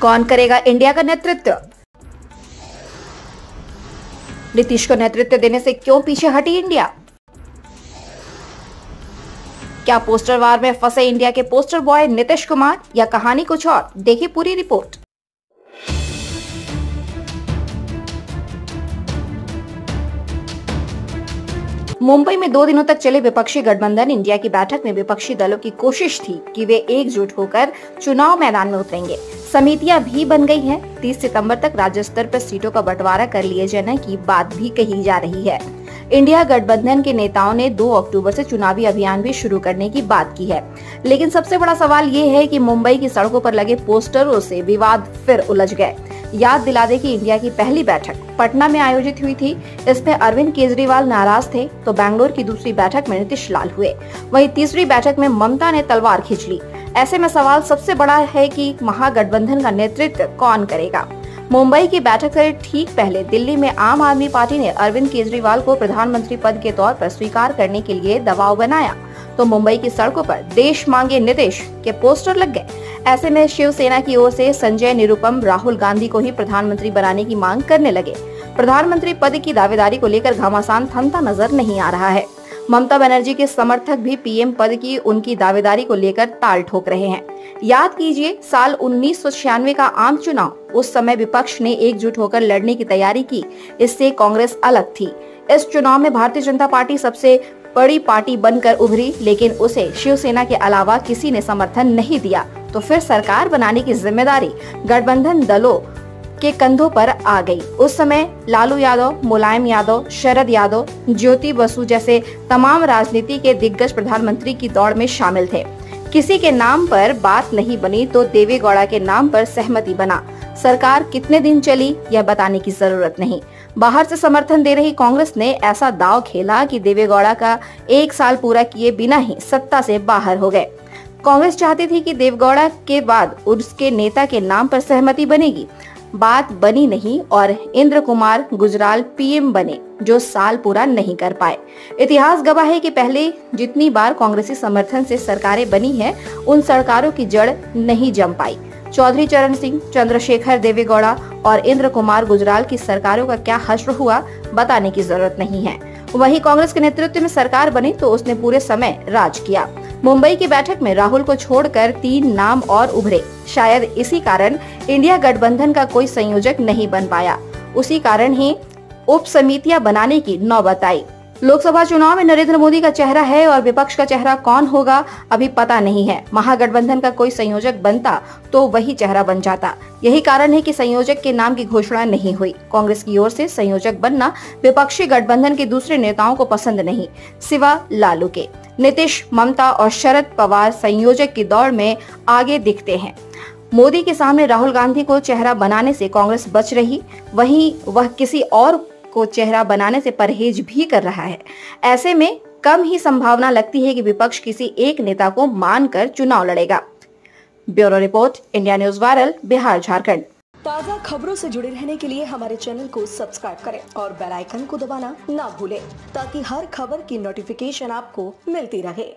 कौन करेगा इंडिया का नेतृत्व? नीतीश को नेतृत्व देने से क्यों पीछे हटी इंडिया? क्या पोस्टर वार में फंसे इंडिया के पोस्टर बॉय नीतीश कुमार या कहानी कुछ और? देखिए पूरी रिपोर्ट। मुंबई में 2 दिनों तक चले विपक्षी गठबंधन इंडिया की बैठक में विपक्षी दलों की कोशिश थी कि वे एकजुट होकर चुनाव मैदान में उतरेंगे। समितियां भी बन गई हैं। 30 सितंबर तक राज्य स्तर पर सीटों का बंटवारा कर लिए जाने की बात भी कही जा रही है। इंडिया गठबंधन के नेताओं ने 2 अक्टूबर से चुनावी अभियान भी शुरू करने की बात की है। लेकिन सबसे बड़ा सवाल ये है कि मुंबई की सड़कों पर लगे पोस्टरों से विवाद फिर उलझ गए। याद दिला दे कि इंडिया की पहली बैठक पटना में आयोजित हुई थी। इसमें अरविंद केजरीवाल नाराज थे तो बेंगलोर की दूसरी बैठक में नीतीश लाल हुए। वहीं तीसरी बैठक में ममता ने तलवार खींच ली। ऐसे में सवाल सबसे बड़ा है कि महागठबंधन का नेतृत्व कौन करेगा। मुंबई की बैठक से ठीक पहले दिल्ली में आम आदमी पार्टी ने अरविंद केजरीवाल को प्रधानमंत्री पद के तौर पर स्वीकार करने के लिए दबाव बनाया तो मुंबई की सड़कों पर देश मांगे नीतीश के पोस्टर लग गए। ऐसे में शिवसेना की ओर से संजय निरुपम राहुल गांधी को ही प्रधानमंत्री बनाने की मांग करने लगे। प्रधानमंत्री पद की दावेदारी को लेकर घमासान थमता नजर नहीं आ रहा है। ममता बनर्जी के समर्थक भी पीएम पद की उनकी दावेदारी को लेकर ताल ठोक रहे हैं। याद कीजिए साल 1996 का आम चुनाव, उस समय विपक्ष ने एकजुट होकर लड़ने की तैयारी की। इससे कांग्रेस अलग थी। इस चुनाव में भारतीय जनता पार्टी सबसे बड़ी पार्टी बनकर उभरी, लेकिन उसे शिवसेना के अलावा किसी ने समर्थन नहीं दिया। तो फिर सरकार बनाने की जिम्मेदारी गठबंधन दलों के कंधों पर आ गई। उस समय लालू यादव, मुलायम यादव, शरद यादव, ज्योति बसु जैसे तमाम राजनीति के दिग्गज प्रधानमंत्री की दौड़ में शामिल थे। किसी के नाम पर बात नहीं बनी तो देवेगौड़ा के नाम पर सहमति बना। सरकार कितने दिन चली यह बताने की जरूरत नहीं। बाहर से समर्थन दे रही कांग्रेस ने ऐसा दांव खेला कि देवेगौड़ा का 1 साल पूरा किए बिना ही सत्ता से बाहर हो गए। कांग्रेस चाहती थी कि देवेगौड़ा के बाद उसके नेता के नाम पर सहमति बनेगी। बात बनी नहीं और इंद्र कुमार गुजराल पीएम बने, जो साल पूरा नहीं कर पाए। इतिहास गवाह है कि पहले जितनी बार कांग्रेसी समर्थन से सरकारें बनी हैं, उन सरकारों की जड़ नहीं जम पाई। चौधरी चरण सिंह, चंद्रशेखर देवेगौड़ा और इंद्र कुमार गुजराल की सरकारों का क्या हश्र हुआ बताने की जरूरत नहीं है। वहीं कांग्रेस के नेतृत्व में सरकार बनी तो उसने पूरे समय राज किया। मुंबई की बैठक में राहुल को छोड़कर 3 नाम और उभरे। शायद इसी कारण इंडिया गठबंधन का कोई संयोजक नहीं बन पाया। उसी कारण ही उप समितियां बनाने की नौबत आई। लोकसभा चुनाव में नरेंद्र मोदी का चेहरा है और विपक्ष का चेहरा कौन होगा अभी पता नहीं है। महागठबंधन का कोई संयोजक बनता तो वही चेहरा बन जाता। यही कारण है कि संयोजक के नाम की घोषणा नहीं हुई। कांग्रेस की ओर से संयोजक बनना विपक्षी गठबंधन के दूसरे नेताओं को पसंद नहीं, सिवा लालू के। नीतीश, ममता और शरद पवार संयोजक की दौड़ में आगे दिखते हैं। मोदी के सामने राहुल गांधी को चेहरा बनाने से कांग्रेस बच रही, वहीं वह किसी और को चेहरा बनाने से परहेज भी कर रहा है। ऐसे में कम ही संभावना लगती है कि विपक्ष किसी एक नेता को मानकर चुनाव लड़ेगा। Bureau report, India news viral, Bihar Jharkhand. ताज़ा खबरों से जुड़े रहने के लिए हमारे चैनल को सब्सक्राइब करें और बेल आइकन को दबाना ना भूलें ताकि हर खबर की नोटिफिकेशन आपको मिलती रहे।